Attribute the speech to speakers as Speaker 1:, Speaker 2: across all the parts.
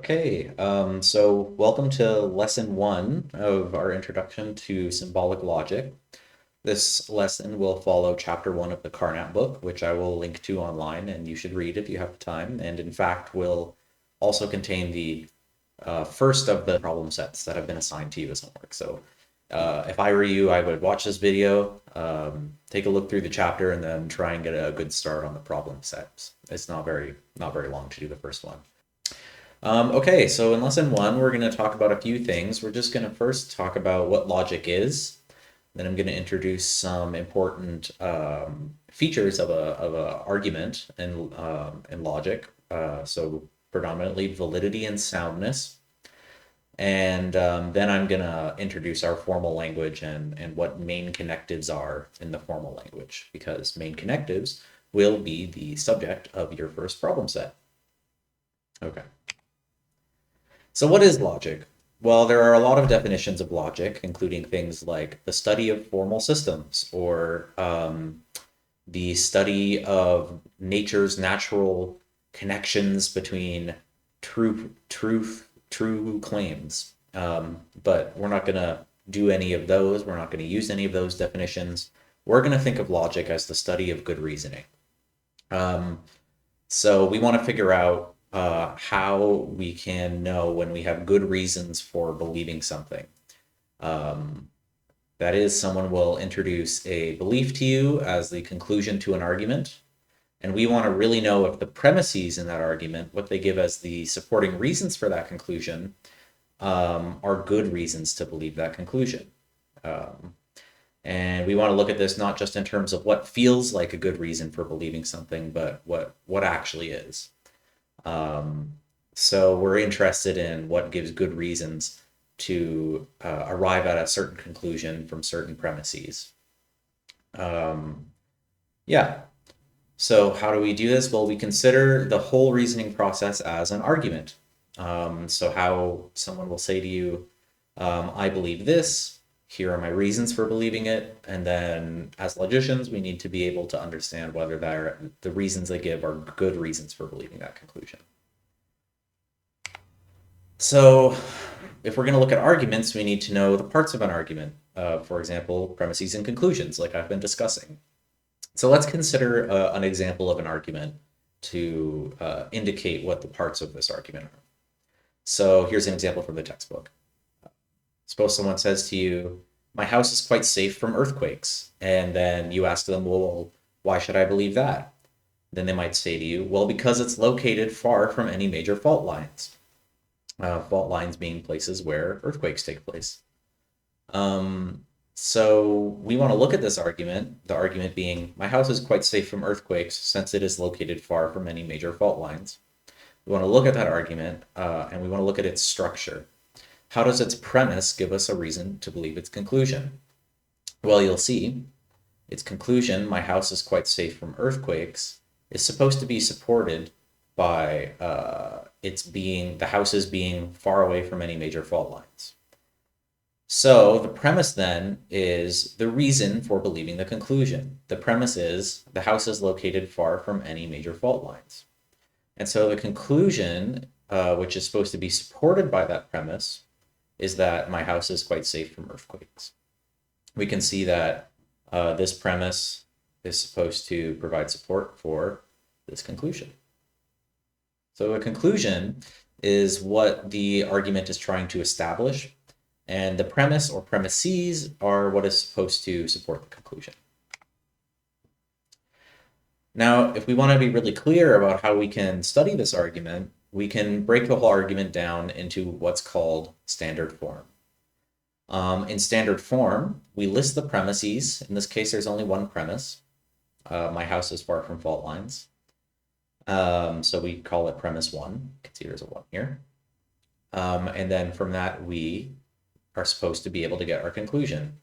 Speaker 1: So welcome to lesson one of our introduction to symbolic logic. This lesson will follow chapter one of the Carnap book, which I will link to online and you should read if you have the time. And in fact, will also contain the first of the problem sets that have been assigned to you as homework. So if I were you, I would watch this video, take a look through the chapter, and then try and get a good start on the problem sets. It's not very long to do the first one. So in lesson one, we're going to talk about a few things. We're just going to first talk about what logic is. Then I'm going to introduce some important features of a argument in logic. So predominantly validity and soundness. And then I'm going to introduce our formal language and what main connectives are in the formal language, because main connectives will be the subject of your first problem set. Okay. So what is logic? Well, there are a lot of definitions of logic, including things like the study of formal systems or the study of nature's natural connections between true claims. But we're not going to do any of those. We're not going to use any of those definitions. We're going to think of logic as the study of good reasoning. So we want to figure out how we can know when we have good reasons for believing something. That is, someone will introduce a belief to you as the conclusion to an argument, and we want to really know if the premises in that argument, what they give as the supporting reasons for that conclusion, are good reasons to believe that conclusion. And we want to look at this not just in terms of what feels like a good reason for believing something, but what actually is. So we're interested in what gives good reasons to arrive at a certain conclusion from certain premises. So how do we do this? Well, we consider the whole reasoning process as an argument. So how someone will say to you, I believe this, here are my reasons for believing it, and then as logicians, we need to be able to understand whether the reasons they give are good reasons for believing that conclusion. So if we're going to look at arguments, we need to know the parts of an argument. For example, premises and conclusions, like I've been discussing. So let's consider an example of an argument to indicate what the parts of this argument are. So here's an example from the textbook. Suppose someone says to you, my house is quite safe from earthquakes. And then you ask them, well, why should I believe that? Then they might say to you, well, because it's located far from any major fault lines. Fault lines being places where earthquakes take place. So we want to look at this argument, the argument being, my house is quite safe from earthquakes since it is located far from any major fault lines. We want to look at that argument and we want to look at its structure. How does its premise give us a reason to believe its conclusion? Well, you'll see its conclusion, my house is quite safe from earthquakes, is supposed to be supported by the houses being far away from any major fault lines. So the premise then is the reason for believing the conclusion. The premise is the house is located far from any major fault lines. And so the conclusion, which is supposed to be supported by that premise, is that my house is quite safe from earthquakes. We can see that this premise is supposed to provide support for this conclusion. So a conclusion is what the argument is trying to establish, and the premise or premises are what is supposed to support the conclusion. Now, if we want to be really clear about how we can study this argument, we can break the whole argument down into what's called standard form. In standard form, we list the premises. In this case, there's only one premise. My house is far from fault lines. So we call it premise one. You can see there's a one here. And then from that, we are supposed to be able to get our conclusion.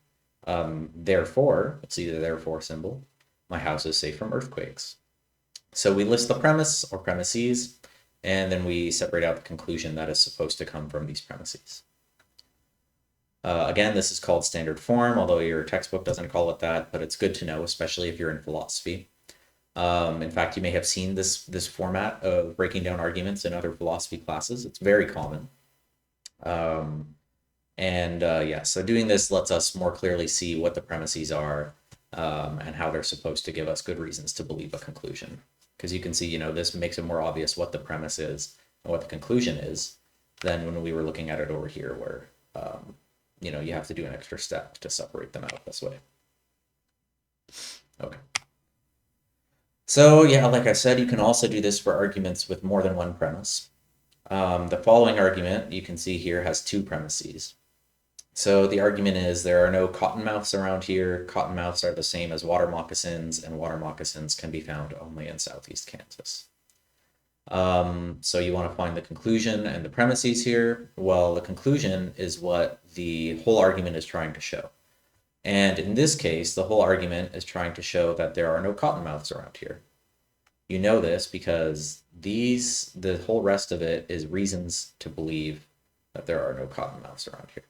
Speaker 1: Therefore, let's see the therefore symbol. My house is safe from earthquakes. So we list the premise or premises, and then we separate out the conclusion that is supposed to come from these premises. Again, this is called standard form, although your textbook doesn't call it that, but it's good to know, especially if you're in philosophy. In fact, you may have seen this format of breaking down arguments in other philosophy classes. It's very common. Yeah, so doing this lets us more clearly see what the premises are, and how they're supposed to give us good reasons to believe a conclusion. Because you can see, this makes it more obvious what the premise is and what the conclusion is than when we were looking at it over here where, you have to do an extra step to separate them out this way. Okay. So yeah, like I said, you can also do this for arguments with more than one premise. The following argument you can see here has two premises. So the argument is there are no cottonmouths around here. Cottonmouths are the same as water moccasins, and water moccasins can be found only in southeast Kansas. So you want to find the conclusion and the premises here. Well, the conclusion is what the whole argument is trying to show. And in this case, the whole argument is trying to show that there are no cottonmouths around here. You know this because the whole rest of it is reasons to believe that there are no cottonmouths around here.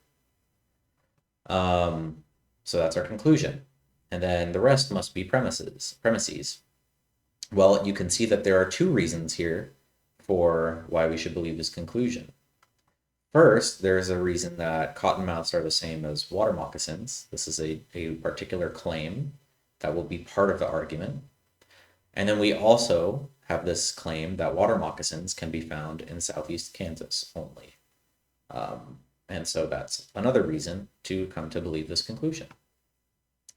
Speaker 1: So that's our conclusion. And then the rest must be premises. Well, you can see that there are two reasons here for why we should believe this conclusion. First, there's a reason that cottonmouths are the same as water moccasins. This is a particular claim that will be part of the argument. And then we also have this claim that water moccasins can be found in southeast Kansas only. And so that's another reason to come to believe this conclusion.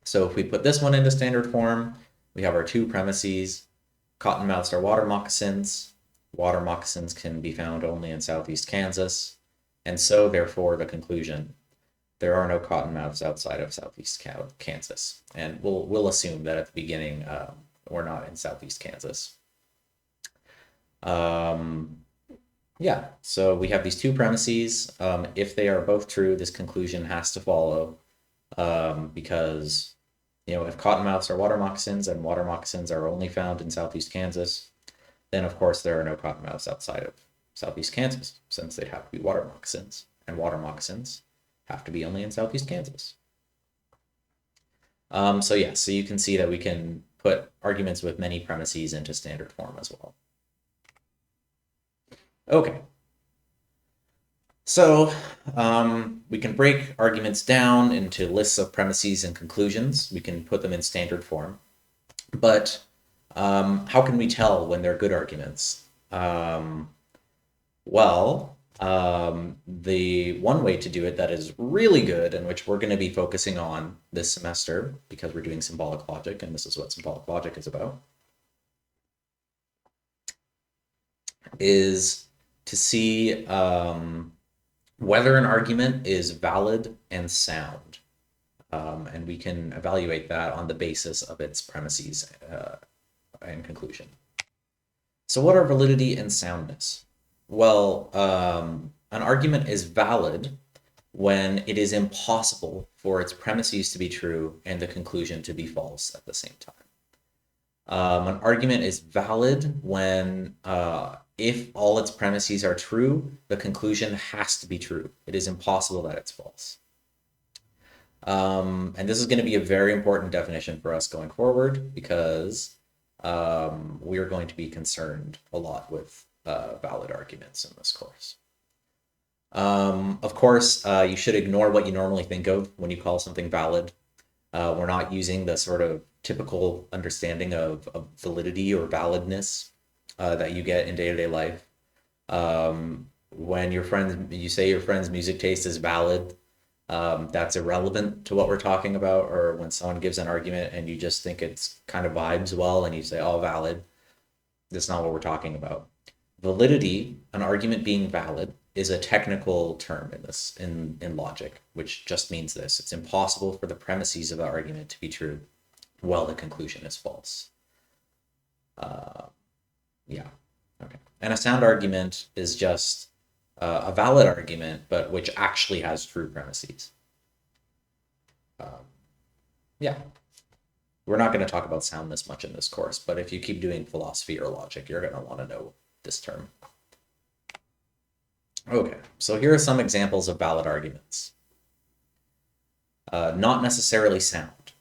Speaker 1: So if we put this one into standard form, we have our two premises. Cottonmouths are water moccasins. Water moccasins can be found only in southeast Kansas. And so therefore the conclusion, there are no cottonmouths outside of southeast Kansas. And we'll assume that at the beginning, we're not in southeast Kansas. Yeah, so we have these two premises. If they are both true, this conclusion has to follow, because, if cottonmouths are water moccasins and water moccasins are only found in southeast Kansas, then of course there are no cottonmouths outside of southeast Kansas, since they have to be water moccasins, and water moccasins have to be only in southeast Kansas. So you can see that we can put arguments with many premises into standard form as well. Okay. So we can break arguments down into lists of premises and conclusions. We can put them in standard form. But how can we tell when they're good arguments? The one way to do it that is really good, and which we're going to be focusing on this semester because we're doing symbolic logic, and this is what symbolic logic is about, is to see whether an argument is valid and sound. And we can evaluate that on the basis of its premises and conclusion. So what are validity and soundness? Well, an argument is valid when it is impossible for its premises to be true and the conclusion to be false at the same time. An argument is valid when, if all its premises are true, the conclusion has to be true. It is impossible that it's false. And this is going to be a very important definition for us going forward because we are going to be concerned a lot with valid arguments in this course. Of course, you should ignore what you normally think of when you call something valid. We're not using the sort of typical understanding of validity or validness that you get in day-to-day life. When you say your friend's music taste is valid, that's irrelevant to what we're talking about. Or when someone gives an argument and you just think it's kind of vibes well and you say, oh, valid, that's not what we're talking about. Validity, an argument being valid, is a technical term in logic, which just means this: it's impossible for the premises of the argument to be true while the conclusion is false. Okay. And a sound argument is just a valid argument, but which actually has true premises. We're not going to talk about soundness much in this course, but if you keep doing philosophy or logic, you're going to want to know this term. Okay, so here are some examples of valid arguments. Not necessarily sound.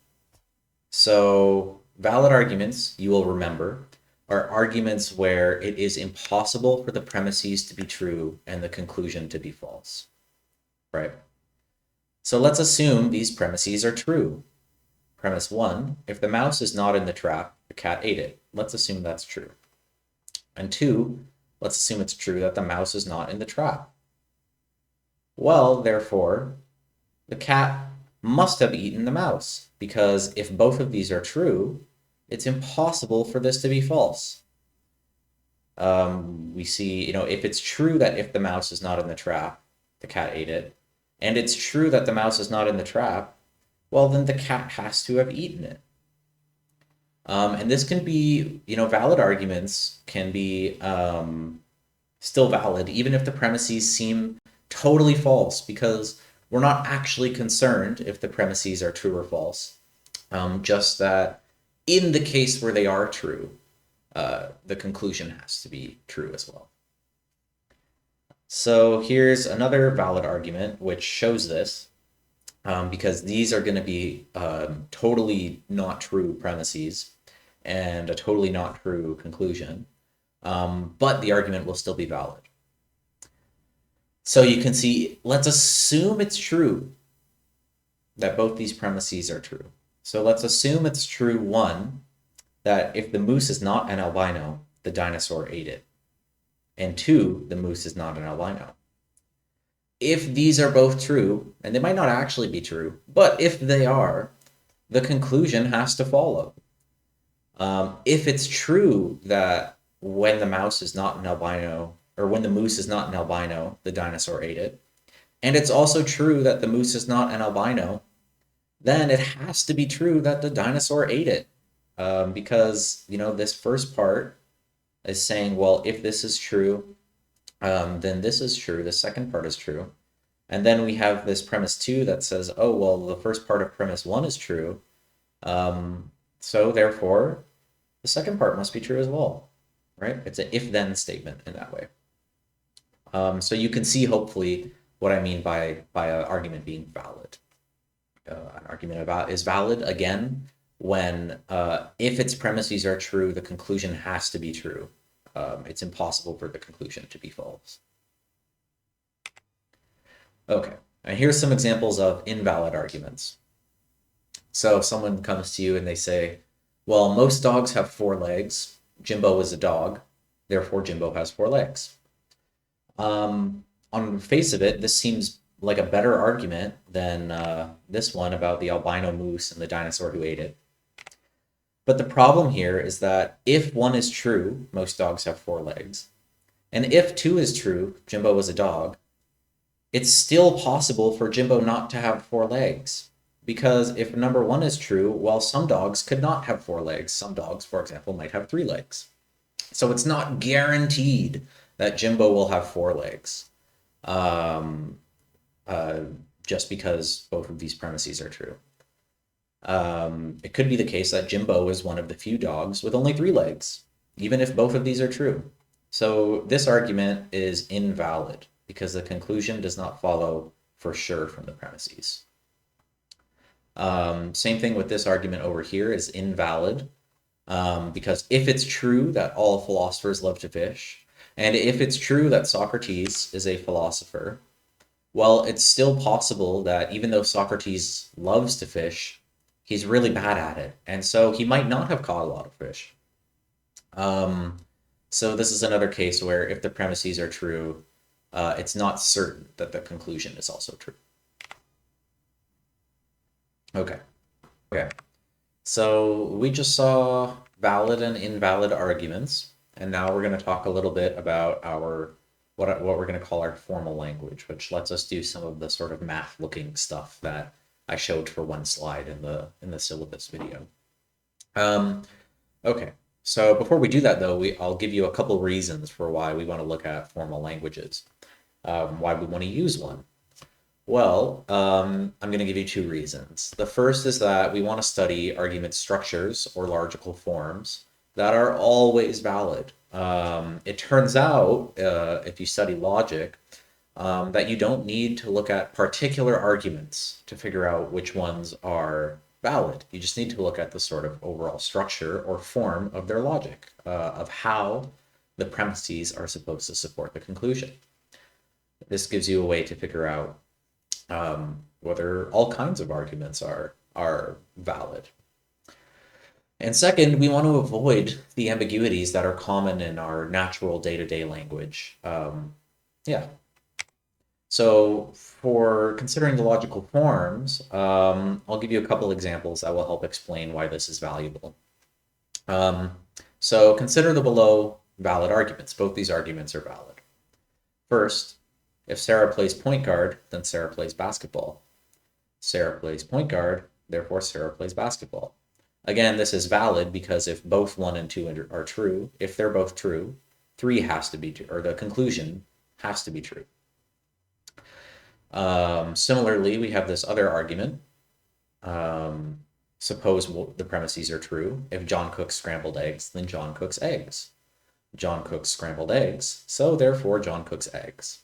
Speaker 1: So valid arguments, you will remember, are arguments where it is impossible for the premises to be true and the conclusion to be false, right? So let's assume these premises are true. Premise 1, if the mouse is not in the trap, the cat ate it. Let's assume that's true. And 2, let's assume it's true that the mouse is not in the trap. Well, therefore, the cat must have eaten the mouse, because if both of these are true, it's impossible for this to be false. We see, if it's true that if the mouse is not in the trap, the cat ate it, and it's true that the mouse is not in the trap, well, then the cat has to have eaten it. And this can be, valid arguments can be still valid, even if the premises seem totally false, because we're not actually concerned if the premises are true or false. Just that in the case where they are true, the conclusion has to be true as well. So here's another valid argument which shows this, because these are going to be totally not true premises and a totally not true conclusion, but the argument will still be valid. So you can see, let's assume it's true that both these premises are true. So let's assume it's true, 1, that if the moose is not an albino, the dinosaur ate it. And 2, the moose is not an albino. If these are both true, and they might not actually be true, but if they are, the conclusion has to follow. If it's true that when the mouse is not an albino, or when the moose is not an albino, the dinosaur ate it, and it's also true that the moose is not an albino, then it has to be true that the dinosaur ate it. Because, this first part is saying, well, if this is true, then this is true. The second part is true. And then we have this premise 2 that says, oh, well, the first part of premise 1 is true. So therefore, the second part must be true as well, right? It's an if-then statement in that way. So you can see, hopefully, what I mean by an argument being valid. An argument is valid, again, when if its premises are true, the conclusion has to be true. It's impossible for the conclusion to be false. Okay, and here's some examples of invalid arguments. So if someone comes to you and they say, well, most dogs have 4 legs. Jimbo is a dog, therefore Jimbo has 4 legs. On the face of it, this seems like a better argument than this one about the albino moose and the dinosaur who ate it. But the problem here is that if 1 is true, most dogs have 4 legs, and if 2 is true, Jimbo is a dog, it's still possible for Jimbo not to have 4 legs. Because if number 1 is true, well, some dogs could not have 4 legs. Some dogs, for example, might have 3 legs. So it's not guaranteed that Jimbo will have 4 legs, just because both of these premises are true. It could be the case that Jimbo is one of the few dogs with only 3 legs, even if both of these are true. So this argument is invalid because the conclusion does not follow for sure from the premises. Same thing with this argument over here is invalid, because if it's true that all philosophers love to fish, and if it's true that Socrates is a philosopher, well, it's still possible that even though Socrates loves to fish, he's really bad at it, and so he might not have caught a lot of fish. So this is another case where if the premises are true, it's not certain that the conclusion is also true. Okay. So we just saw valid and invalid arguments, and now we're going to talk a little bit about our what we're going to call our formal language, which lets us do some of the sort of math-looking stuff that I showed for one slide in the syllabus video. Okay. So before we do that, though, I'll give you a couple reasons for why we want to look at formal languages, why we want to use one. Well, I'm going to give you 2 reasons. The first is that we want to study argument structures or logical forms that are always valid. It turns out, if you study logic, that you don't need to look at particular arguments to figure out which ones are valid. You just need to look at the sort of overall structure or form of their logic, of how the premises are supposed to support the conclusion. This gives you a way to figure out whether all kinds of arguments are valid. And second, we want to avoid the ambiguities that are common in our natural day-to-day language. Yeah. So for considering the logical forms, I'll give you a couple examples that will help explain why this is valuable. So consider the below valid arguments. Both these arguments are valid. First, if Sarah plays point guard, then Sarah plays basketball. Sarah plays point guard, therefore Sarah plays basketball. Again, this is valid because if both 1 and 2 are true, if they're both true, 3 has to be, or the conclusion has to be true. Similarly, we have this other argument. Suppose the premises are true. If John cooks scrambled eggs, then John cooks eggs. John cooks scrambled eggs, so therefore John cooks eggs.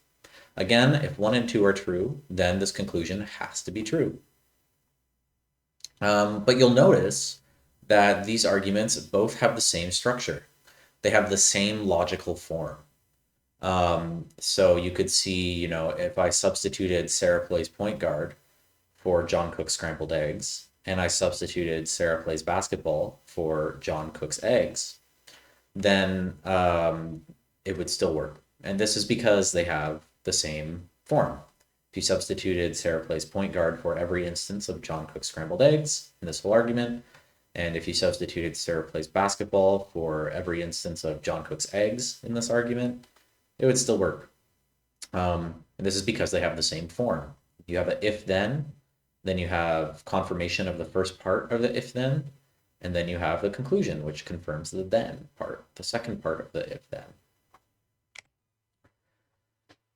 Speaker 1: Again, if 1 and 2 are true, then this conclusion has to be true. But you'll notice that these arguments both have the same structure. They have the same logical form. So you could see, if I substituted Sarah plays point guard for John cooks scrambled eggs, and I substituted Sarah plays basketball for John cooks eggs, then it would still work. And this is because they have the same form. If you substituted Sarah plays point guard for every instance of John cooks scrambled eggs in this whole argument, and if you substituted Sarah plays basketball for every instance of John cooks eggs in this argument, it would still work. And this is because they have the same form. You have an if-then you have confirmation of the first part of the if-then, and then you have the conclusion, which confirms the then part, the second part of the if-then.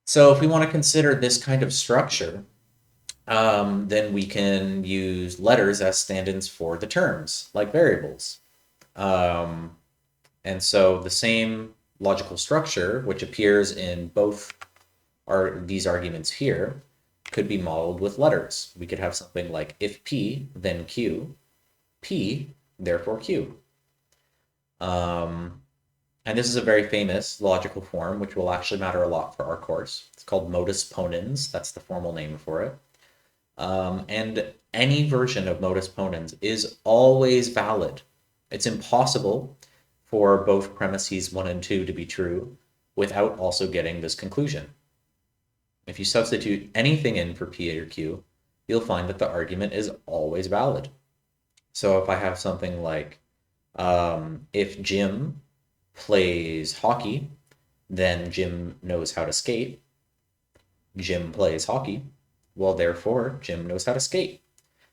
Speaker 1: So if we want to consider this kind of structure, then we can use letters as stand-ins for the terms, like variables. And so the same logical structure, which appears in both these arguments here, could be modeled with letters. We could have something like if P, then Q, P, therefore Q. And this is a very famous logical form, which will actually matter a lot for our course. It's called modus ponens. That's the formal name for it. And any version of modus ponens is always valid. It's impossible for both premises 1 and 2 to be true without also getting this conclusion. If you substitute anything in for P or Q, you'll find that the argument is always valid. So if I have something like, if Jim plays hockey, then Jim knows how to skate. Jim plays hockey. Well, therefore, Jim knows how to skate.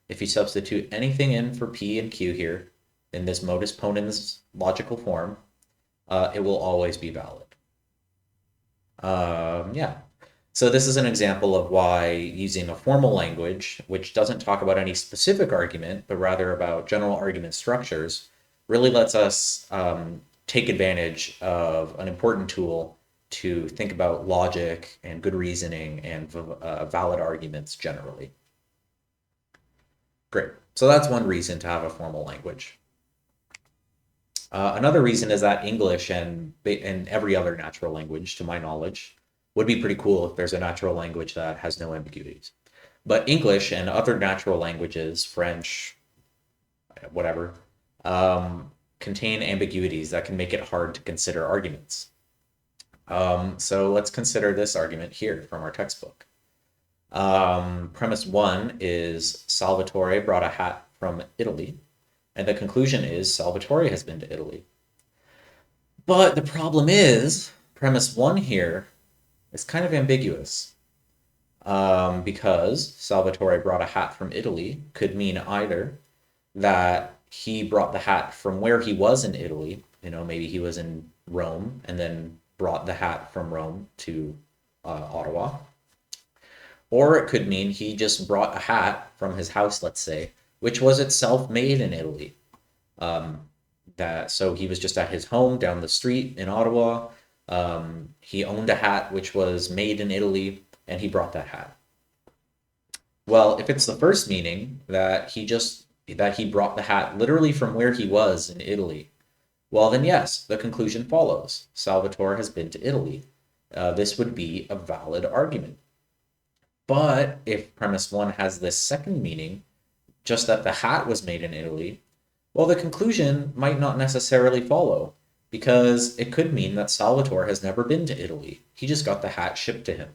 Speaker 1: If you substitute anything in for P and Q here, in this modus ponens logical form, it will always be valid. Yeah. So this is an example of why using a formal language, which doesn't talk about any specific argument, but rather about general argument structures, really lets us take advantage of an important tool to think about logic and good reasoning and valid arguments generally. Great. So that's one reason to have a formal language. Another reason is that English and every other natural language, to my knowledge, would be pretty cool if there's a natural language that has no ambiguities. But English and other natural languages, French, whatever, contain ambiguities that can make it hard to consider arguments. So let's consider this argument here from our textbook. Premise 1 is Salvatore brought a hat from Italy, and the conclusion is Salvatore has been to Italy. But the problem is, premise 1 here is kind of ambiguous, because Salvatore brought a hat from Italy could mean either that he brought the hat from where he was in Italy, maybe he was in Rome and then brought the hat from Rome to Ottawa. Or it could mean he just brought a hat from his house, let's say, which was itself made in Italy. So he was just at his home down the street in Ottawa. He owned a hat which was made in Italy, and he brought that hat. Well, if it's the first meaning, that he just that he brought the hat literally from where he was in Italy, well, then yes, the conclusion follows. Salvatore has been to Italy. This would be a valid argument. But if premise one has this second meaning, just that the hat was made in Italy, well, the conclusion might not necessarily follow, because it could mean that Salvatore has never been to Italy. He just got the hat shipped to him.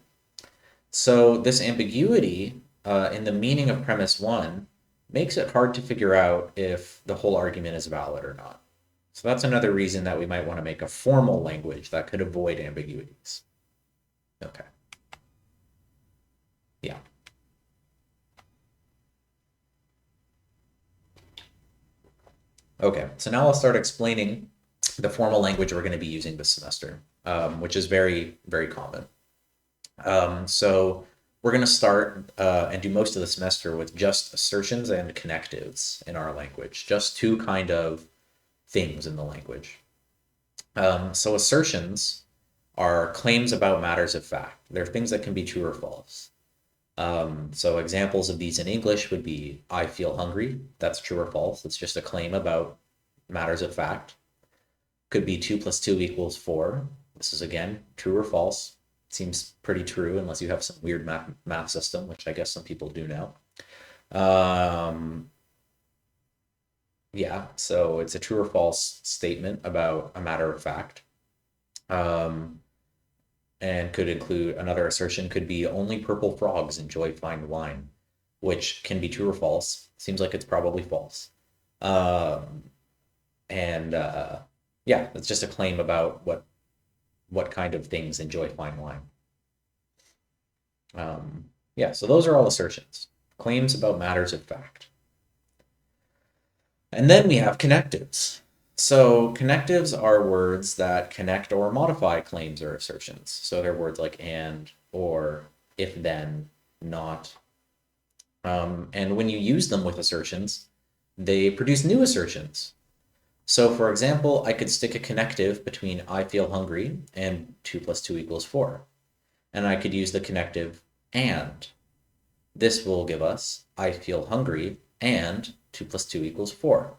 Speaker 1: So this ambiguity in the meaning of premise one makes it hard to figure out if the whole argument is valid or not. So that's another reason that we might want to make a formal language that could avoid ambiguities. Okay. Yeah. Okay, so now I'll start explaining the formal language we're going to be using this semester, which is very, very common. So we're going to start and do most of the semester with just assertions and connectives in our language, just two kind of things in the language. So assertions are claims about matters of fact. They're things that can be true or false. So examples of these in English would be, I feel hungry. That's true or false. It's just a claim about matters of fact. Could be 2 + 2 = 4. This is, again, true or false. Seems pretty true unless you have some weird math system, which I guess some people do now. Yeah, so it's a true or false statement about a matter of fact. And could include another assertion could be only purple frogs enjoy fine wine, which can be true or false. Seems like it's probably false. Yeah, it's just a claim about what kind of things enjoy fine wine. Yeah, so those are all assertions, claims about matters of fact. And then we have connectives. So connectives are words that connect or modify claims or assertions. So they're words like and, or, if then, not. And when you use them with assertions, they produce new assertions. So for example, I could stick a connective between I feel hungry and 2 + 2 = 4. And I could use the connective and. This will give us I feel hungry and 2 + 2 = 4.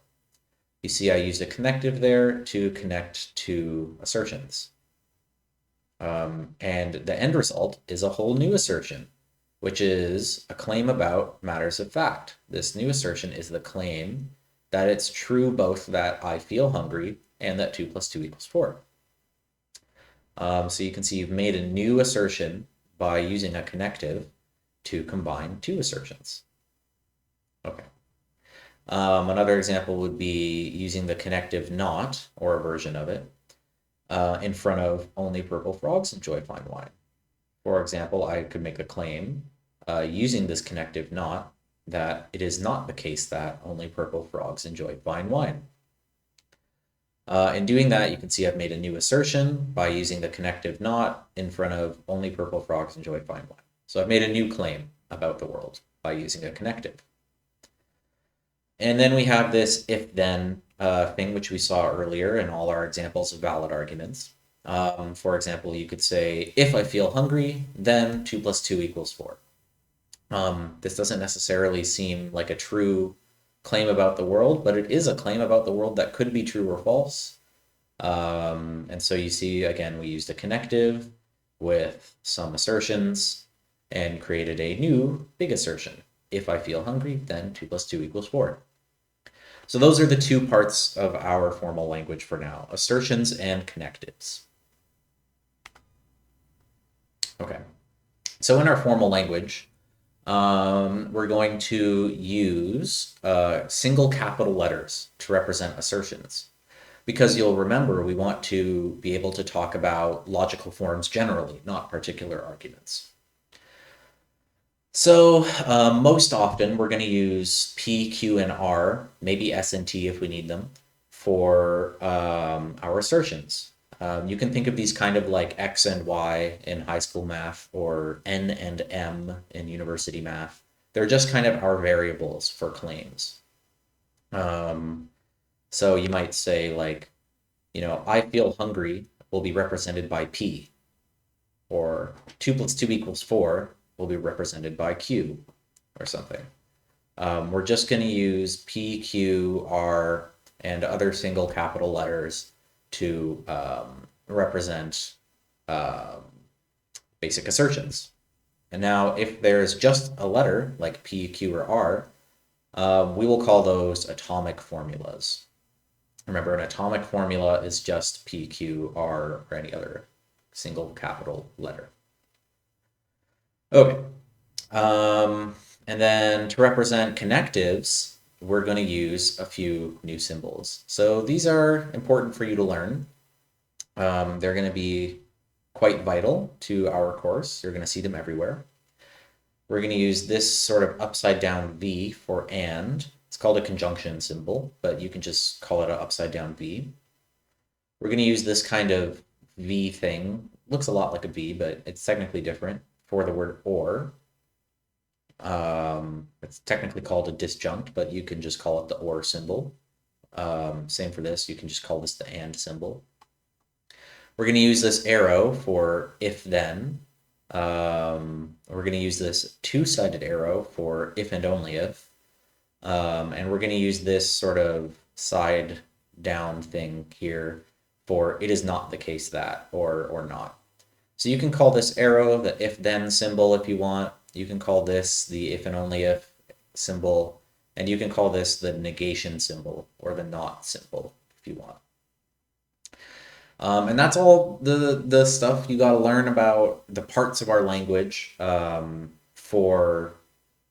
Speaker 1: You see, I used a connective there to connect two assertions. And the end result is a whole new assertion, which is a claim about matters of fact. This new assertion is the claim that it's true both that I feel hungry and that 2 + 2 = 4. So you can see you've made a new assertion by using a connective to combine two assertions. Okay. Another example would be using the connective not, or a version of it, in front of only purple frogs enjoy fine wine. For example, I could make a claim using this connective not that it is not the case that only purple frogs enjoy fine wine. In doing that, you can see I've made a new assertion by using the connective not in front of only purple frogs enjoy fine wine. So I've made a new claim about the world by using a connective. And then we have this if-then thing, which we saw earlier in all our examples of valid arguments. For example, you could say, if I feel hungry, then 2 + 2 = 4. This doesn't necessarily seem like a true claim about the world, but it is a claim about the world that could be true or false. And so you see, again, we used a connective with some assertions and created a new big assertion. If I feel hungry, then 2 + 2 = 4. So those are the two parts of our formal language for now, assertions and connectives. Okay, so in our formal language, we're going to use single capital letters to represent assertions. Because you'll remember, we want to be able to talk about logical forms generally, not particular arguments. So most often we're going to use P, Q, and R, maybe S and T if we need them, for our assertions. You can think of these kind of like X and Y in high school math or N and M in university math. They're just kind of our variables for claims. So you might say like, I feel hungry will be represented by P, or 2 + 2 = 4 will be represented by Q or something. We're just going to use P, Q, R, and other single capital letters to represent basic assertions. And now if there's just a letter like P, Q, or R, we will call those atomic formulas. Remember, an atomic formula is just P, Q, R, or any other single capital letter. Okay. And then to represent connectives, we're going to use a few new symbols. So these are important for you to learn. They're going to be quite vital to our course. You're going to see them everywhere. We're going to use this sort of upside down V for and. It's called a conjunction symbol, but you can just call it an upside down V. We're going to use this kind of V thing. Looks a lot like a V, but it's technically different for the word or. It's technically called a disjunct, but you can just call it the or symbol. Same for this. You can just call this the and symbol. We're going to use this arrow for if then. We're going to use this two-sided arrow for if and only if. And we're going to use this sort of side down thing here for it is not the case that or not. So you can call this arrow the if then symbol if you want. You can call this the if and only if symbol, and you can call this the negation symbol or the not symbol if you want. And that's all the stuff you got to learn about the parts of our language for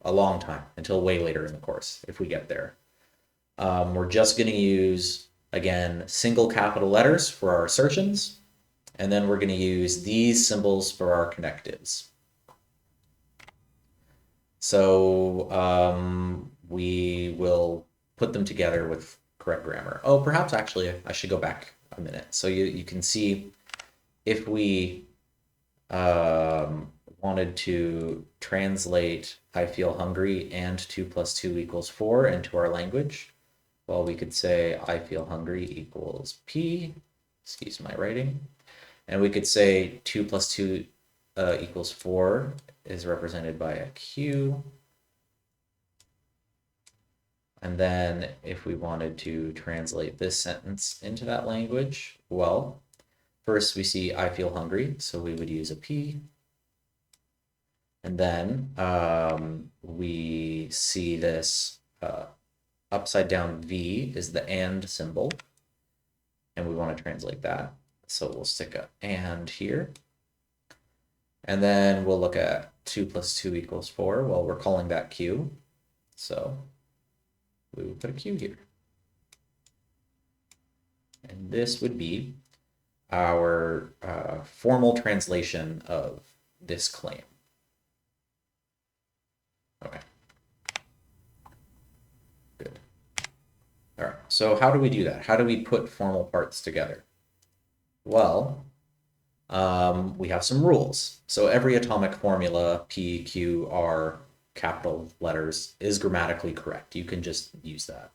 Speaker 1: a long time, until way later in the course, if we get there. We're just going to use, again, single capital letters for our assertions, and then we're going to use these symbols for our connectives. So we will put them together with correct grammar. Oh, perhaps actually I should go back a minute. So you can see if we wanted to translate I feel hungry and 2 + 2 = 4 into our language, well, we could say I feel hungry equals P, excuse my writing, and we could say 2 + 2 = 4 is represented by a Q. And then if we wanted to translate this sentence into that language, well, first we see I feel hungry, so we would use a P. And then we see this upside down V is the and symbol, and we want to translate that. So we'll stick a and here. And then we'll look at 2 + 2 = 4. Well, we're calling that Q. So we would put a Q here. And this would be our formal translation of this claim. Okay. Good. All right. So how do we do that? How do we put formal parts together? Well, we have some rules. So every atomic formula, P, Q, R, capital letters, is grammatically correct. You can just use that.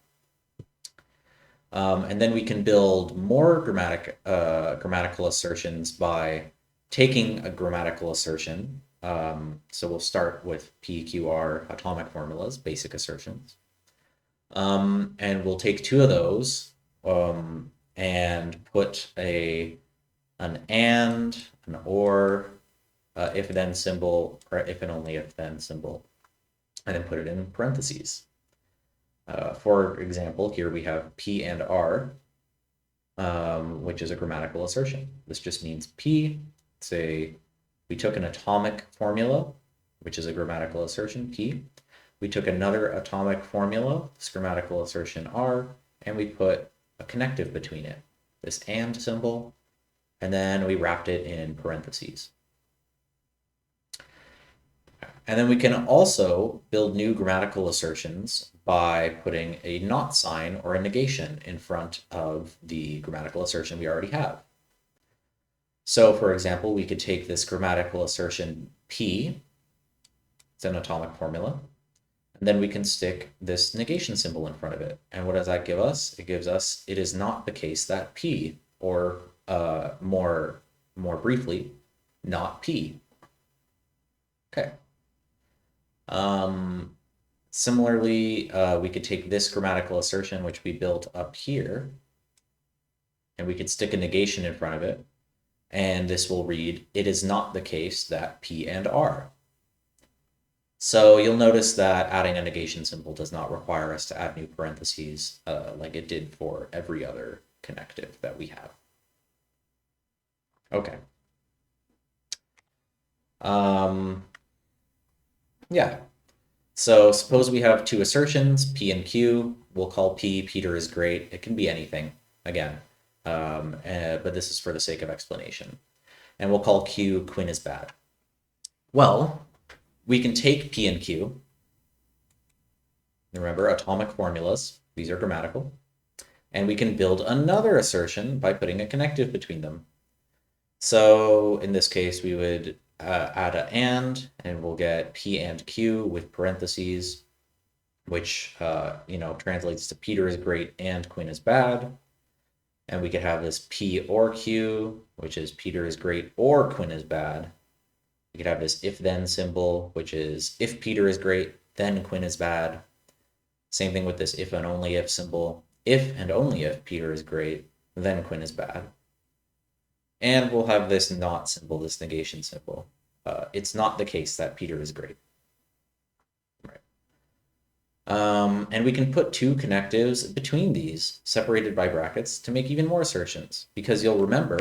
Speaker 1: And then we can build more grammatical assertions by taking a grammatical assertion. So we'll start with P, Q, R, atomic formulas, basic assertions. And we'll take two of those and put an and, an or, if then symbol, or if and only if then symbol, and then put it in parentheses. For example, here we have P and R, which is a grammatical assertion. This just means P, we took an atomic formula, which is a grammatical assertion, P. We took another atomic formula, this grammatical assertion R, and we put a connective between it, this and symbol, and then we wrapped it in parentheses. And then we can also build new grammatical assertions by putting a not sign or a negation in front of the grammatical assertion we already have. So for example, we could take this grammatical assertion P, it's an atomic formula, and then we can stick this negation symbol in front of it. And what does that give us? It gives us, it is not the case that P, or more briefly, not P. Okay. Similarly, we could take this grammatical assertion, which we built up here, and we could stick a negation in front of it. And this will read, it is not the case that P and R. So you'll notice that adding a negation symbol does not require us to add new parentheses like it did for every other connective that we have. Okay. Yeah. So suppose we have two assertions, P and Q. We'll call P, Peter is great. It can be anything, again, but this is for the sake of explanation. And we'll call Q, Quinn is bad. Well, we can take P and Q. Remember, atomic formulas. These are grammatical. And we can build another assertion by putting a connective between them. So in this case, we would add an and we'll get P and Q with parentheses, which translates to Peter is great and Quinn is bad. And we could have this P or Q, which is Peter is great or Quinn is bad. We could have this if-then symbol, which is if Peter is great, then Quinn is bad. Same thing with this if and only if symbol. If and only if Peter is great, then Quinn is bad. And we'll have this not symbol, this negation symbol. It's not the case that Peter is great. Right. And we can put two connectives between these, separated by brackets, to make even more assertions. Because you'll remember,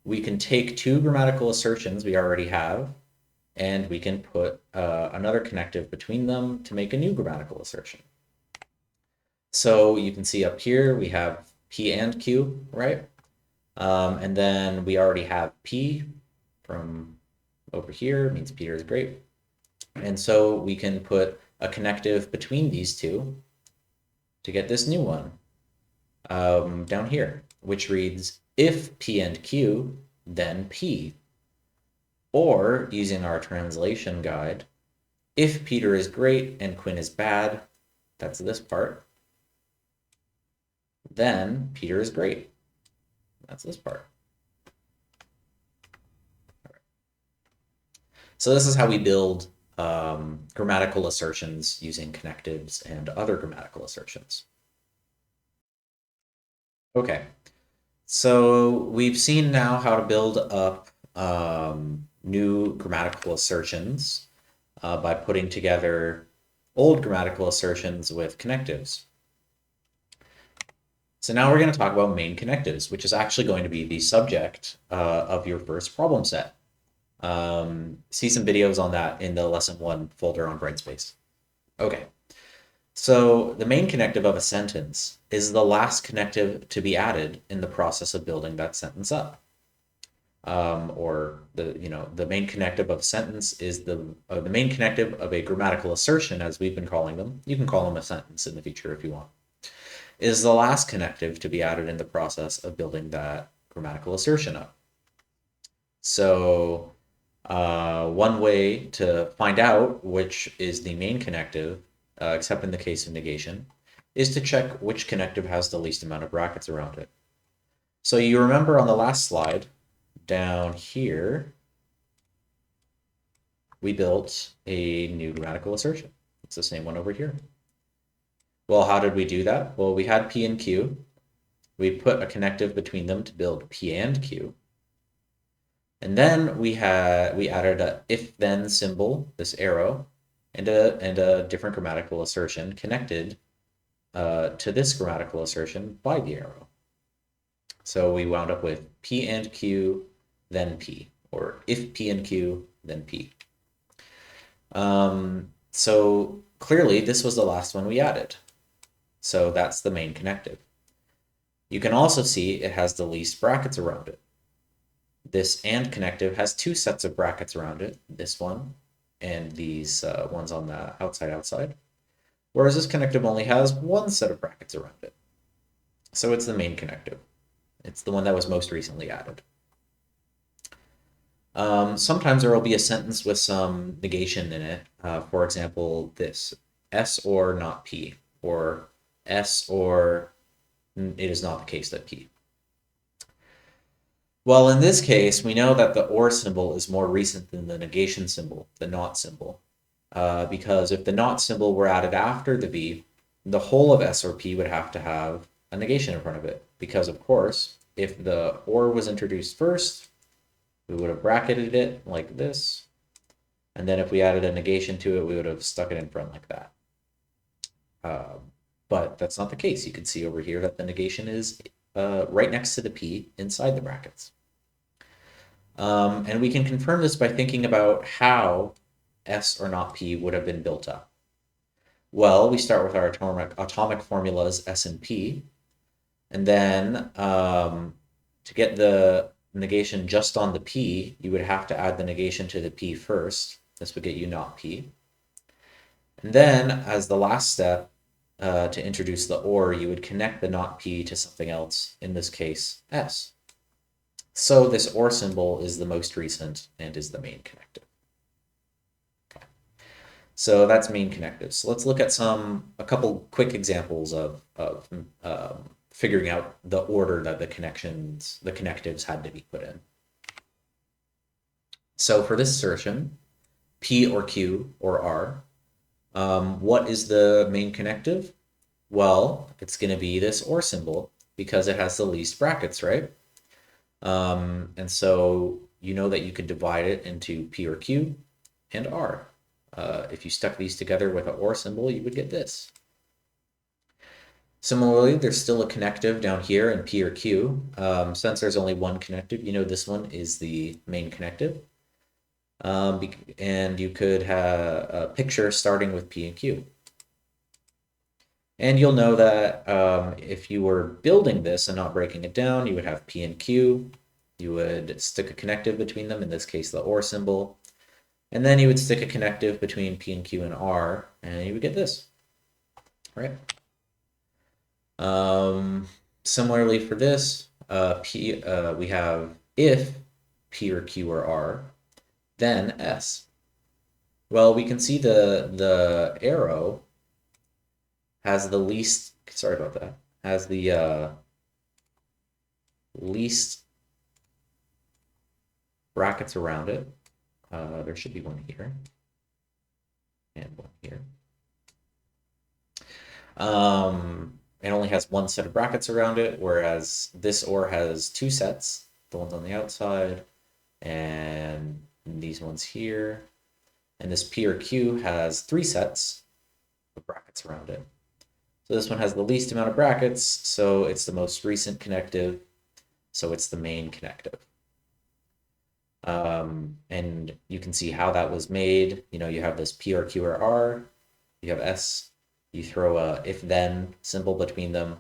Speaker 1: we can take two grammatical assertions we already have, and we can put another connective between them to make a new grammatical assertion. So you can see up here we have P and Q, right? And then we already have P from over here, means Peter is great. And so we can put a connective between these two to get this new one down here, which reads, if P and Q, then P. Or, using our translation guide, if Peter is great and Quinn is bad, that's this part, then Peter is great. That's this part. So this is how we build grammatical assertions using connectives and other grammatical assertions. Okay, so we've seen now how to build up new grammatical assertions by putting together old grammatical assertions with connectives. So now we're going to talk about main connectives, which is actually going to be the subject of your first problem set. See some videos on that in the lesson 1 folder on Brightspace. Okay, so the main connective of a sentence is the last connective to be added in the process of building that sentence up. Or the main connective of a sentence is the main connective of a grammatical assertion, as we've been calling them. You can call them a sentence in the future if you want. Is the last connective to be added in the process of building that grammatical assertion up. So one way to find out which is the main connective, except in the case of negation, is to check which connective has the least amount of brackets around it. So you remember on the last slide, down here, we built a new grammatical assertion. It's the same one over here. Well, how did we do that? Well, we had P and Q. We put a connective between them to build P and Q. And then we added a if-then symbol, this arrow, and a different grammatical assertion connected to this grammatical assertion by the arrow. So we wound up with P and Q, then P, or if P and Q, then P. So clearly this was the last one we added. So that's the main connective. You can also see it has the least brackets around it. This and connective has two sets of brackets around it, this one and these ones on the outside, whereas this connective only has one set of brackets around it. So it's the main connective. It's the one that was most recently added. Sometimes there will be a sentence with some negation in it. For example, this, S or not P, or S or it is not the case that P. Well, in this case, we know that the or symbol is more recent than the negation symbol, the not symbol. because if the not symbol were added after the B, the whole of S or P would have to have a negation in front of it. Because, of course, if the or was introduced first, we would have bracketed it like this. And then if we added a negation to it, we would have stuck it in front like that. But that's not the case. You can see over here that the negation is right next to the P inside the brackets. And we can confirm this by thinking about how S or not P would have been built up. Well, we start with our atomic formulas S and P, and then to get the negation just on the P, you would have to add the negation to the P first. This would get you not P. And then, as the last step, to introduce the or, you would connect the not P to something else, in this case, S. So this or symbol is the most recent and is the main connective. Okay. So that's main connectives. So let's look at a couple quick examples of figuring out the order that the connectives had to be put in. So for this assertion, P or Q or R, what is the main connective? Well, it's going to be this or symbol because it has the least brackets, right? And so you know that you could divide it into P or Q and R. If you stuck these together with an or symbol, you would get this. Similarly, there's still a connective down here in P or Q. Since there's only one connective, you know this one is the main connective. And you could have a picture starting with P and Q. And you'll know that if you were building this and not breaking it down, you would have P and Q. You would stick a connective between them, in this case the or symbol. And then you would stick a connective between P and Q and R, and you would get this. Right? Similarly for this, we have if P or Q or R, then S. Well, we can see the arrow has the least, sorry about that, has the least brackets around it. There should be one here and one here. It only has one set of brackets around it, whereas this or has two sets, the ones on the outside and these ones here. And this P or Q has three sets of brackets around it. So this one has the least amount of brackets, so it's the most recent connective, so it's the main connective. And you can see how that was made. You know, you have this P or Q or R, you have S, you throw a if-then symbol between them,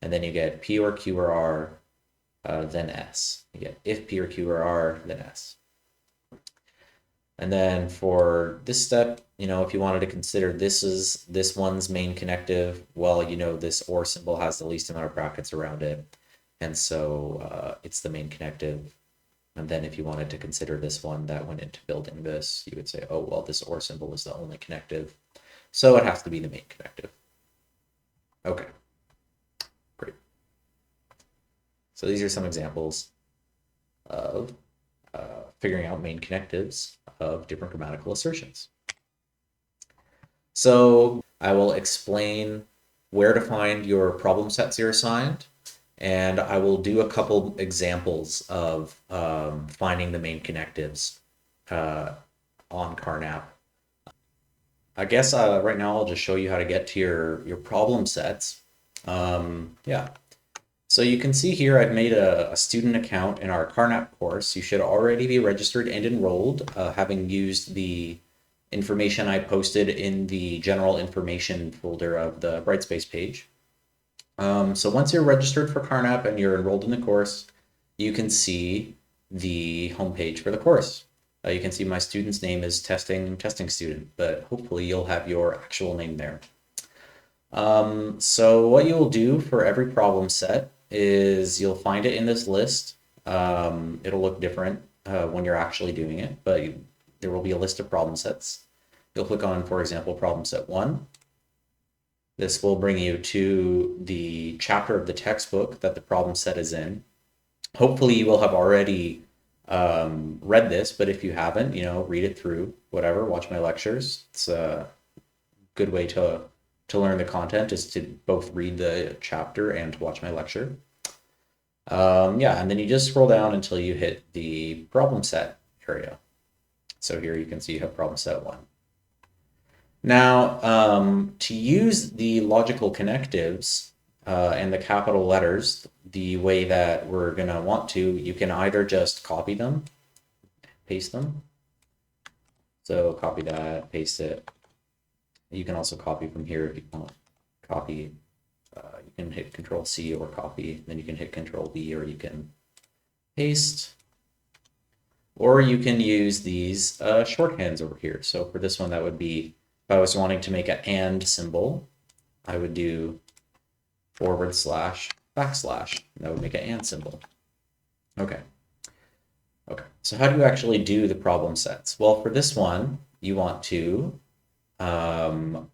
Speaker 1: and then you get P or Q or R, then S. You get if P or Q or R, then S. And then for this step, you know, if you wanted to consider this one's main connective, well, you know, this or symbol has the least amount of brackets around it. And so it's the main connective. And then if you wanted to consider this one that went into building this, you would say, oh, well, this or symbol is the only connective. So it has to be the main connective. Okay, great. So these are some examples of figuring out main connectives of different grammatical assertions. So I will explain where to find your problem sets you're assigned, and I will do a couple examples of finding the main connectives on Carnap. I guess right now I'll just show you how to get to your problem sets. Yeah. So you can see here I've made a student account in our Carnap course. You should already be registered and enrolled, having used the information I posted in the general information folder of the Brightspace page. So once you're registered for Carnap and you're enrolled in the course, you can see the homepage for the course. You can see my student's name is testing student, but hopefully you'll have your actual name there. So what you will do for every problem set is you'll find it in this list. It'll look different when you're actually doing it, but there will be a list of problem sets. You'll click on, for example, problem set 1. This will bring you to the chapter of the textbook that the problem set is in. Hopefully you will have already read this, but if you haven't, read it through, whatever, watch my lectures. It's a good way to learn the content is to both read the chapter and to watch my lecture. Yeah, and then you just scroll down until you hit the problem set area. So here you can see you have problem set 1. Now, to use the logical connectives and the capital letters the way that we're going to want to, you can either just copy them, paste them. So copy that, paste it. You can also copy from here if you want. Copy. You can hit Control C or copy. Then you can hit Control V, or you can paste. Or you can use these shorthands over here. So for this one, that would be, if I was wanting to make an AND symbol, I would do / backslash. That would make an AND symbol. Okay. Okay. So how do you actually do the problem sets? Well, for this one, you want to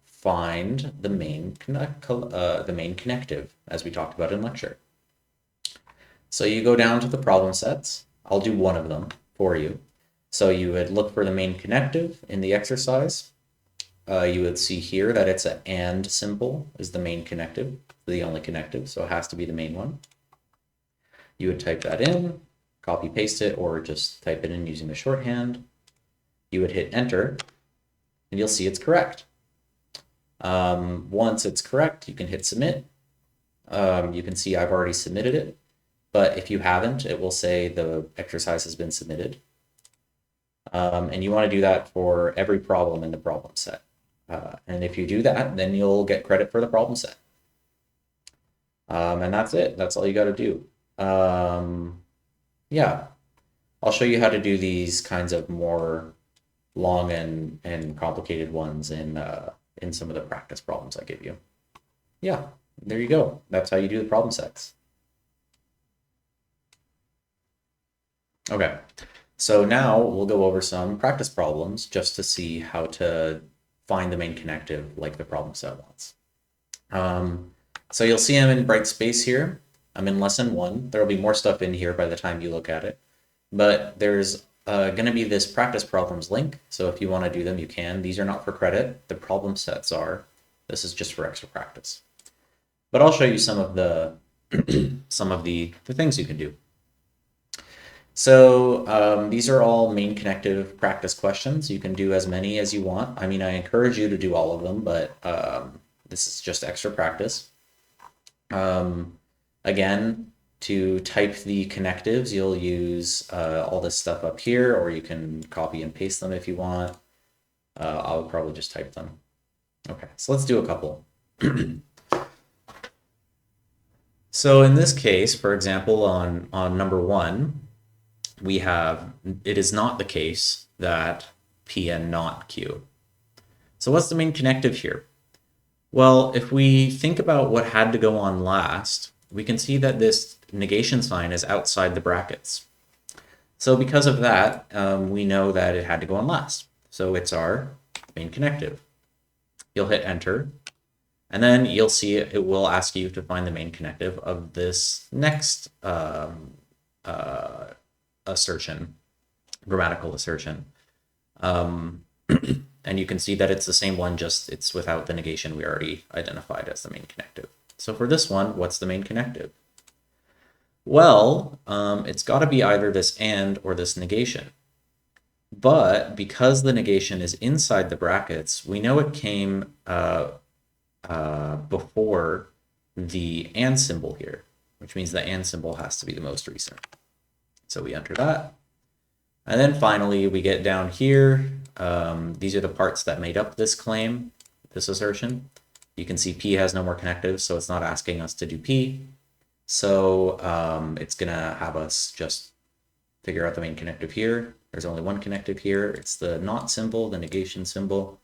Speaker 1: find the main connective, as we talked about in lecture. So you go down to the problem sets. I'll do one of them for you. So you would look for the main connective in the exercise. You would see here that it's an AND symbol is the main connective, the only connective, so it has to be the main one. You would type that in, copy paste it, or just type it in using the shorthand. You would hit enter, and you'll see it's correct. Once it's correct, you can hit submit. You can see I've already submitted it, but if you haven't, it will say the exercise has been submitted. And you want to do that for every problem in the problem set. And if you do that, then you'll get credit for the problem set. And that's it. That's all you got to do. Yeah, I'll show you how to do these kinds of more long and complicated ones in some of the practice problems I give you. Yeah, there you go. That's how you do the problem sets. Okay, so now we'll go over some practice problems just to see how to find the main connective like the problem set wants. So you'll see I'm in bright space here. I'm in lesson 1. There'll be more stuff in here by the time you look at it. But there's going to be this practice problems link. So if you want to do them, you can. These are not for credit. The problem sets are. This is just for extra practice. But I'll show you some of the things you can do. So these are all main connective practice questions. You can do as many as you want. I mean, I encourage you to do all of them, but this is just extra practice. Again, to type the connectives, you'll use all this stuff up here, or you can copy and paste them if you want. I'll probably just type them. Okay, so let's do a couple. So in this case, for example, on number 1, we have, it is not the case that P and not Q. So what's the main connective here? Well, if we think about what had to go on last, we can see that this negation sign is outside the brackets. So because of that, we know that it had to go on last. So it's our main connective. You'll hit enter, and then you'll see it will ask you to find the main connective of this next assertion, grammatical assertion. And you can see that it's the same one, just it's without the negation we already identified as the main connective. So for this one, what's the main connective? Well, it's got to be either this and or this negation. But because the negation is inside the brackets, we know it came before the and symbol here, which means the and symbol has to be the most recent. So we enter that. And then finally, we get down here. These are the parts that made up this claim, this assertion. You can see P has no more connectives, so it's not asking us to do P. So it's going to have us just figure out the main connective here. There's only one connective here. It's the not symbol, the negation symbol.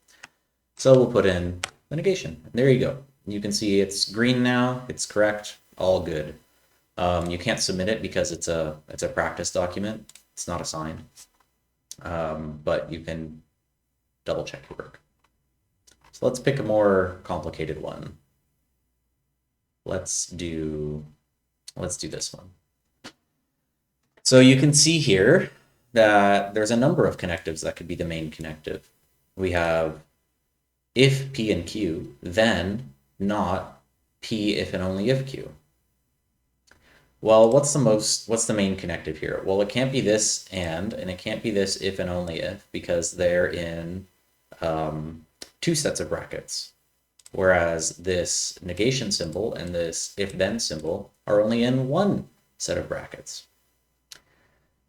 Speaker 1: So we'll put in the negation. And there you go. You can see it's green now. It's correct. All good. You can't submit it because it's a practice document. It's not assigned. But you can double check your work. So let's pick a more complicated one. Let's do this one. So you can see here, that there's a number of connectives that could be the main connective. We have if P and Q, then not P if and only if Q. Well, what's the main connective here? Well, it can't be this and it can't be this if and only if, because they're in two sets of brackets. Whereas this negation symbol and this if-then symbol are only in one set of brackets.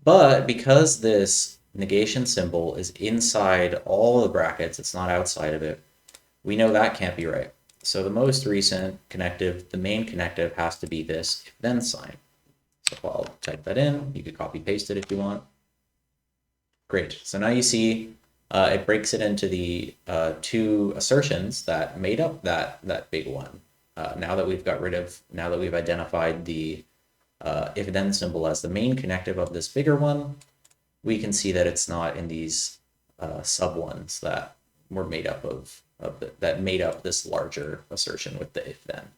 Speaker 1: But because this negation symbol is inside all the brackets, it's not outside of it, we know that can't be right. So the most recent connective, the main connective, has to be this if-then sign. So I'll type that in. You could copy paste it if you want. Great. So now you see it breaks it into the two assertions that made up that big one. Now that we've identified the if-then symbol as the main connective of this bigger one, we can see that it's not in these sub ones that were made up that made up this larger assertion with the if-then.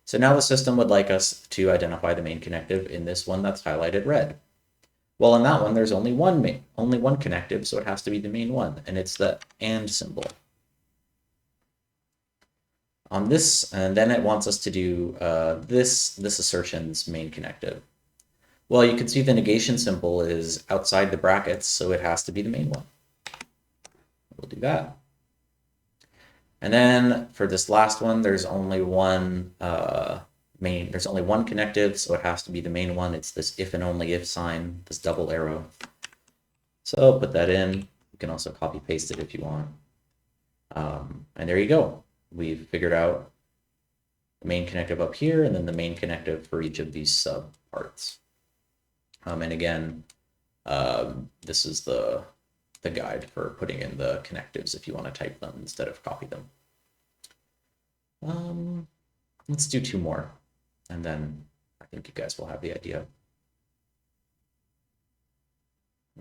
Speaker 1: So now the system would like us to identify the main connective in this one that's highlighted red. Well, in that one, there's only one connective, so it has to be the main one, and it's the and symbol. On this, and then it wants us to do this assertion's main connective. Well, you can see the negation symbol is outside the brackets, so it has to be the main one. We'll do that. And then for this last one, there's only one connective, so it has to be the main one. It's this if and only if sign, this double arrow. So put that in. You can also copy paste it if you want. And there you go. We've figured out the main connective up here and then the main connective for each of these sub parts. And again, this is the guide for putting in the connectives if you want to type them instead of copy them. Let's do two more, and then I think you guys will have the idea.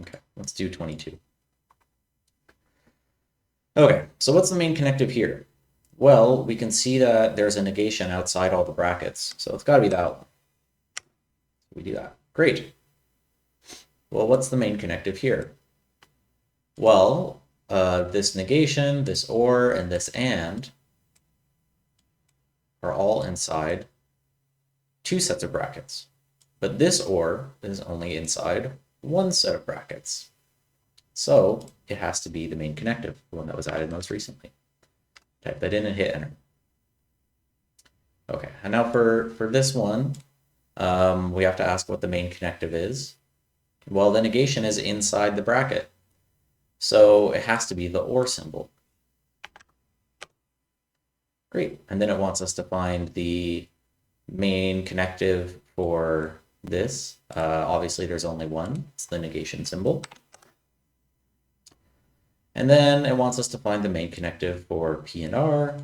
Speaker 1: Okay, let's do 22. Okay, so what's the main connective here? Well, we can see that there's a negation outside all the brackets, so it's got to be that one. We do that. Great. Well, what's the main connective here? Well, this negation, this or, and this and are all inside two sets of brackets. But this or is only inside one set of brackets. So it has to be the main connective, the one that was added most recently. Type that in and hit enter. Okay, and now for this one, we have to ask what the main connective is. Well, the negation is inside the bracket. So it has to be the or symbol. Great. And then it wants us to find the main connective for this. Obviously, there's only one. It's the negation symbol. And then it wants us to find the main connective for P and R.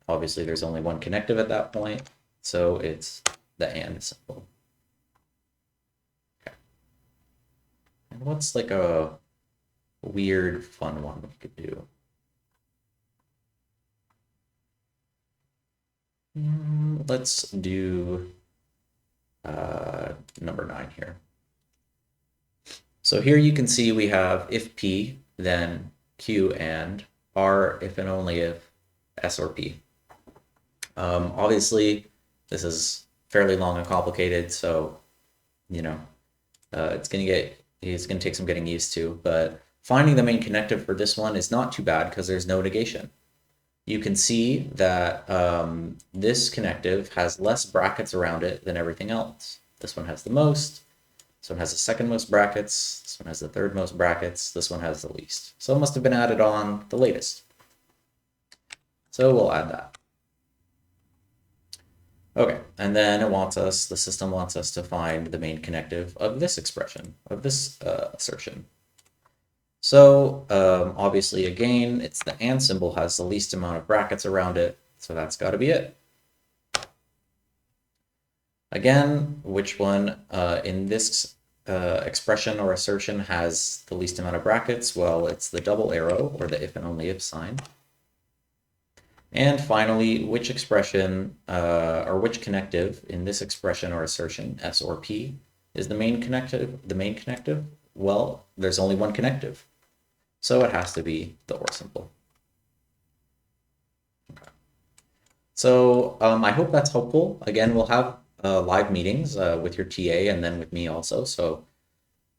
Speaker 1: Obviously, there's only one connective at that point. So it's the and symbol. Okay. And what's like a weird, fun one we could do? Let's do number 9 here. So here you can see we have if P, then Q and R if and only if S or P. Obviously, this is fairly long and complicated, so it's gonna take some getting used to. But finding the main connective for this one is not too bad because there's no negation. You can see that this connective has less brackets around it than everything else. This one has the most. This one has the second most brackets. This one has the third most brackets. This one has the least. So it must have been added on the latest. So we'll add that. Okay, and then the system wants us to find the main connective of this expression, of this assertion. So obviously, again, it's the and symbol has the least amount of brackets around it, so that's got to be it. Again, which one in this expression or assertion has the least amount of brackets? Well, it's the double arrow, or the if and only if sign. And finally, which expression or which connective in this expression or assertion, S or P, is the main connective? Well, there's only one connective, so it has to be the or symbol. Okay. So I hope that's helpful. Again, we'll have live meetings with your TA and then with me also. So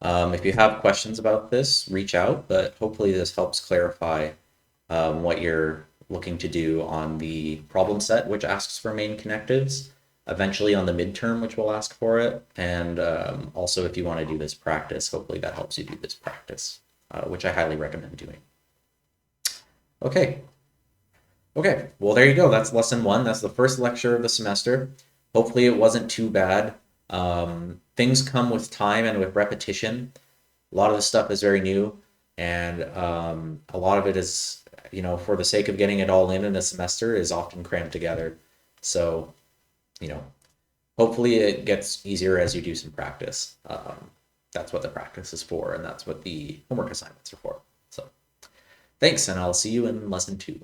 Speaker 1: if you have questions about this, reach out, but hopefully this helps clarify what you're looking to do on the problem set, which asks for main connectives, eventually on the midterm, which will ask for it, and also if you want to do this practice, hopefully that helps you do this practice, which I highly recommend doing. Okay. Okay, well, there you go. That's lesson one. That's the first lecture of the semester. Hopefully it wasn't too bad. Things come with time and with repetition. A lot of this stuff is very new, and a lot of it is, for the sake of getting it all in a semester, is often crammed together. So, you know, hopefully it gets easier as you do some practice. That's what the practice is for, and that's what the homework assignments are for. So, thanks, and I'll see you in lesson 2.